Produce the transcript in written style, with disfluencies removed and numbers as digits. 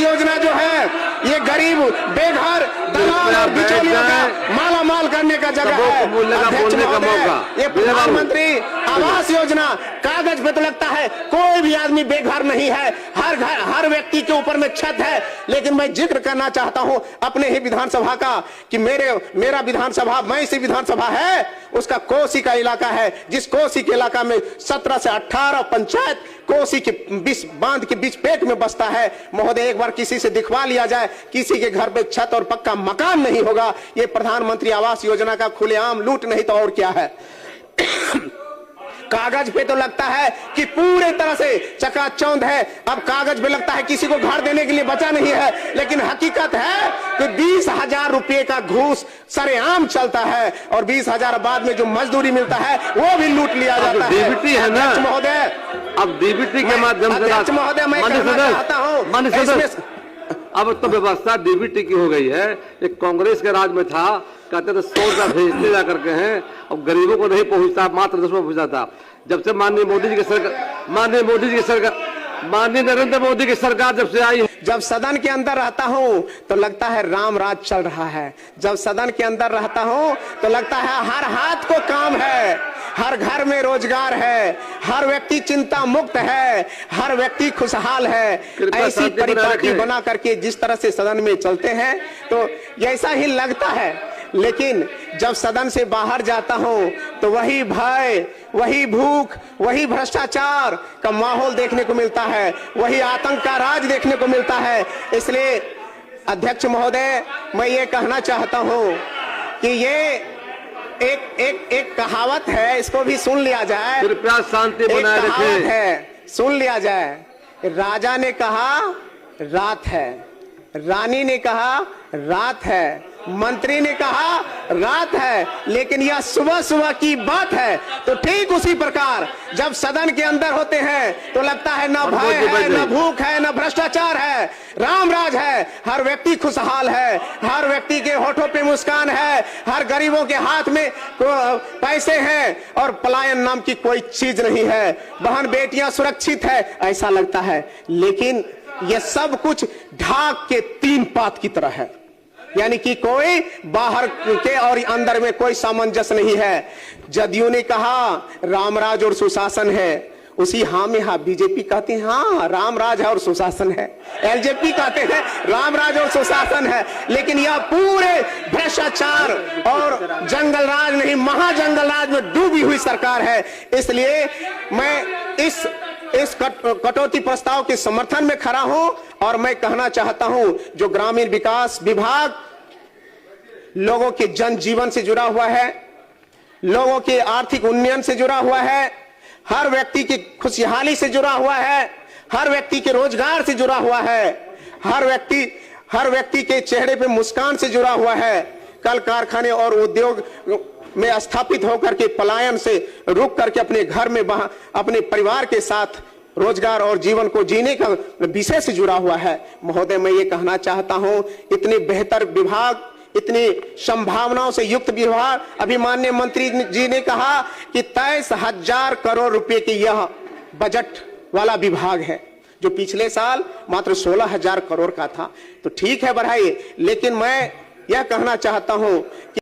योजना जो है ये गरीब, बेघर, दलाल और बिचौलियों का माला माल करने का जगह है। अध्यक्ष महोदय, ये प्रधानमंत्री आवास योजना कागज पे तो लगता है कोई भी आदमी बेघर नहीं है, हर व्यक्ति के ऊपर में छत है। लेकिन मैं जिक्र करना चाहता हूं अपने ही विधानसभा का कि मेरा विधानसभा, मैं इसी विधानसभा है उसका कोसी का इलाका है, जिस कोसी के इलाका में 17 से 18 पंचायत कोसी के बीच बांध के बीच पेट में बसता है। महोदय, एक बार किसी से दिखवा लिया जाए, किसी के घर पे छत और पक्का मकान नहीं होगा। ये प्रधानमंत्री आवास योजना का खुलेआम लूट नहीं तो और क्या है। कागज पे तो लगता है कि पूरे तरह से चकाचौंध है, अब कागज पे लगता है किसी को घर देने के लिए बचा नहीं है, लेकिन हकीकत है कि 20,000 रुपए का घूस सरेआम चलता है और 20,000 बाद में जो मजदूरी मिलता है वो भी लूट लिया जाता है। डीबीटी है ना महोदय, अब डीबीटी के माध्यम से महोदय मैं कहना चाहता हूं, अब तो व्यवस्था डीबीटी की हो गई है। एक कांग्रेस के राज में था, कहते थे 100 रुपया भेजते जा करके हैं, अब गरीबों को नहीं पहुंचता, मात्र 10 रुपया पहुंचता था। जब से माननीय नरेंद्र मोदी की सरकार जब से आई, जब सदन के अंदर रहता हूं तो लगता है राम राज चल रहा है। जब सदन के अंदर रहता हूं तो लगता है हर हाथ को काम है, हर घर में रोजगार है, हर व्यक्ति चिंता मुक्त है, हर व्यक्ति खुशहाल है। ऐसी परिपाटी बना करके जिस तरह से सदन में चलते हैं तो ऐसा ही लगता है। लेकिन जब सदन से बाहर जाता हूं तो वही भय, वही भूख, वही भ्रष्टाचार का माहौल देखने को मिलता है, वही आतंक का राज देखने को मिलता है। इसलिए अध्यक्ष महोदय, मैं ये कहना चाहता हूं कि ये एक कहावत है, इसको भी सुन लिया जाए। कृपया शांति बनाए रखें। है, सुन लिया जाए। राजा ने कहा रात है, रानी ने कहा रात है, मंत्री ने कहा रात है, लेकिन यह सुबह सुबह की बात है। तो ठीक उसी प्रकार जब सदन के अंदर होते हैं तो लगता है न भय है, न भूख है, न भ्रष्टाचार है, राम राज है, हर व्यक्ति खुशहाल है, हर व्यक्ति के होठों पे मुस्कान है, हर गरीबों के हाथ में पैसे हैं और पलायन नाम की कोई चीज नहीं है, बहन बेटियां सुरक्षित है, ऐसा लगता है। लेकिन यह सब कुछ ढाक के 3 पात की तरह है, यानी कि कोई बाहर के और अंदर में कोई सामंजस्य नहीं है। जदयू ने कहा रामराज और सुशासन है, उसी हाँ में हाँ बीजेपी कहते हैं हाँ रामराज है और सुशासन है, एलजेपी कहते हैं रामराज और सुशासन है। लेकिन यह पूरे भ्रष्टाचार और जंगल राज नहीं, महाजंगल राज में डूबी हुई सरकार है। इसलिए मैं इस कटौती प्रस्ताव के समर्थन में खड़ा हूं और मैं कहना चाहता हूं जो ग्रामीण विकास विभाग लोगों के जनजीवन से जुड़ा हुआ है, लोगों के आर्थिक उन्नयन से जुड़ा हुआ है, हर व्यक्ति की खुशहाली से जुड़ा हुआ है, हर व्यक्ति के रोजगार से जुड़ा हुआ है, हर व्यक्ति के चेहरे पे मुस्कान से जुड़ा हुआ है, कल कारखाने और उद्योग में स्थापित होकर के पलायन से रुक करके अपने घर में अपने परिवार के साथ रोजगार और जीवन को जीने का विषय से जुड़ा हुआ है। महोदय, मैं ये कहना चाहता हूं इतने बेहतर विभाग, इतनी संभावनाओं से युक्त विभाग, अभी माननीय मंत्री जी ने कहा कि 23,000 करोड़ रुपए की यह बजट वाला विभाग है, जो पिछले साल मात्र 16,000 करोड़ का था। तो ठीक है, बढ़ाइए, लेकिन मैं यह कहना चाहता हूं कि